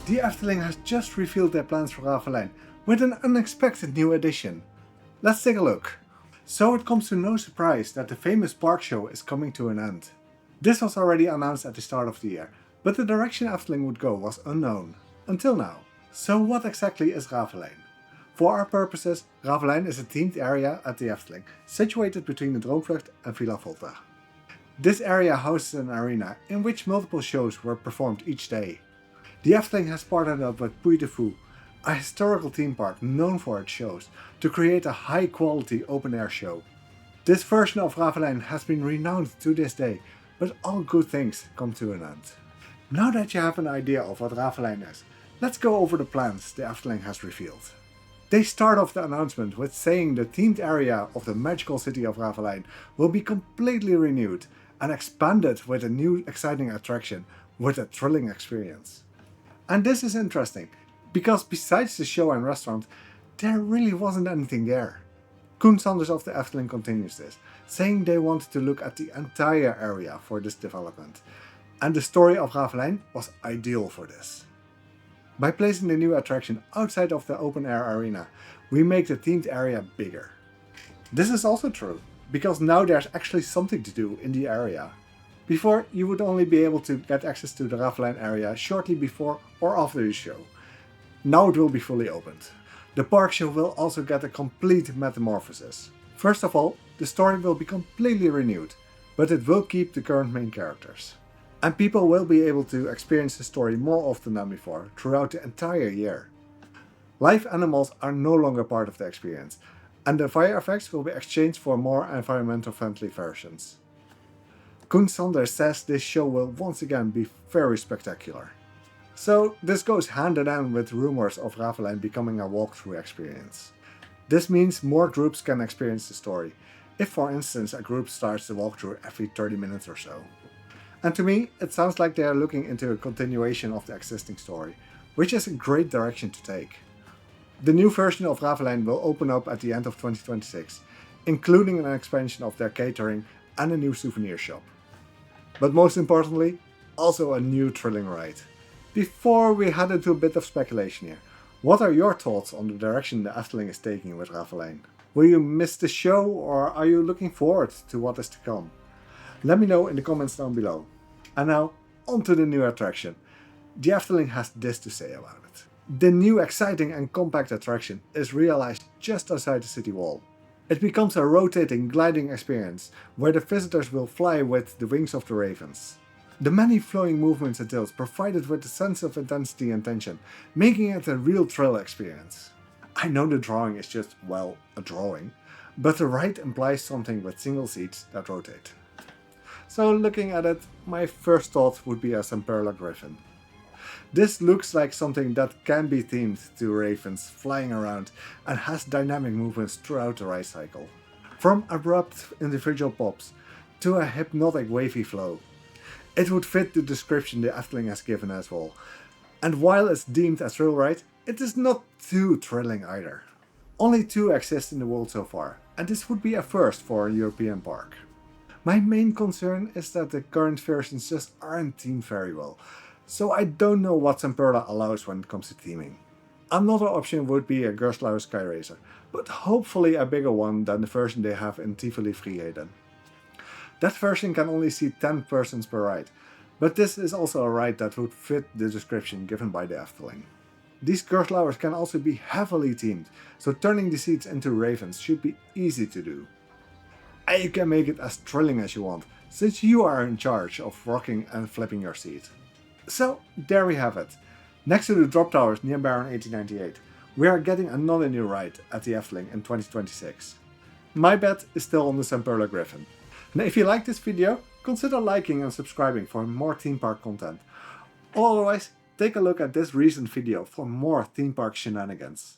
The Efteling has just revealed their plans for Raveleijn with an unexpected new addition. Let's take a look. So it comes to no surprise that the famous park show is coming to an end. This was already announced at the start of the year, but the direction Efteling would go was unknown, until now. So what exactly is Raveleijn? For our purposes, Raveleijn is a themed area at the Efteling, situated between the Droomvlucht and Villa Volta. This area houses an arena in which multiple shows were performed each day. The Efteling has partnered up with Puy de Fou, a historical theme park known for its shows, to create a high-quality open-air show. This version of Raveleijn has been renowned to this day, but all good things come to an end. Now that you have an idea of what Raveleijn is, let's go over the plans the Efteling has revealed. They start off the announcement with saying the themed area of the magical city of Raveleijn will be completely renewed and expanded with a new exciting attraction with a thrilling experience. And this is interesting, because besides the show and restaurant, there really wasn't anything there. Koen Sanders of the Efteling continues this, saying they wanted to look at the entire area for this development, and the story of Raveleijn was ideal for this. By placing the new attraction outside of the open-air arena, we make the themed area bigger. This is also true, because now there's actually something to do in the area. Before, you would only be able to get access to the Raveleijn area shortly before or after the show. Now it will be fully opened. The park show will also get a complete metamorphosis. First of all, the story will be completely renewed, but it will keep the current main characters. And people will be able to experience the story more often than before, throughout the entire year. Live animals are no longer part of the experience, and the fire effects will be exchanged for more environmental friendly versions. Koen Sanders says this show will once again be very spectacular. So this goes hand in hand with rumors of Raveleijn becoming a walkthrough experience. This means more groups can experience the story, if for instance a group starts the walkthrough every 30 minutes or so. And to me, it sounds like they are looking into a continuation of the existing story, which is a great direction to take. The new version of Raveleijn will open up at the end of 2026, including an expansion of their catering and a new souvenir shop. But most importantly, also a new thrilling ride. Before we head into a bit of speculation here, what are your thoughts on the direction the Efteling is taking with Raveleijn? Will you miss the show, or are you looking forward to what is to come? Let me know in the comments down below. And now, on to the new attraction. The Efteling has this to say about it. The new exciting and compact attraction is realized just outside the city wall. It becomes a rotating, gliding experience where the visitors will fly with the wings of the ravens. The many flowing movements and tilts provide it with a sense of intensity and tension, making it a real thrill experience. I know the drawing is just, well, a drawing, but the ride implies something with single seats that rotate. So looking at it, my first thought would be a Semperla Griffin. This looks like something that can be themed to ravens flying around and has dynamic movements throughout the ride cycle. From abrupt individual pops to a hypnotic wavy flow. It would fit the description the Efteling has given as well. And while it's deemed a thrill ride, it is not too thrilling either. Only 2 exist in the world so far, and this would be a first for a European park. My main concern is that the current versions just aren't themed very well, so I don't know what Semperla allows when it comes to theming. Another option would be a Gerstlauer Sky Racer, but hopefully a bigger one than the version they have in Tivoli Vrieheden. That version can only seat 10 persons per ride, but this is also a ride that would fit the description given by the Efteling. These Gerstlauers can also be heavily themed, so turning the seats into ravens should be easy to do. And you can make it as thrilling as you want, since you are in charge of rocking and flipping your seat. So there we have it. Next to the drop towers near Baron 1898, we are getting another new ride at the Efteling in 2026. My bet is still on the Semperla Griffin. And if you like this video, consider liking and subscribing for more theme park content. Otherwise, take a look at this recent video for more theme park shenanigans.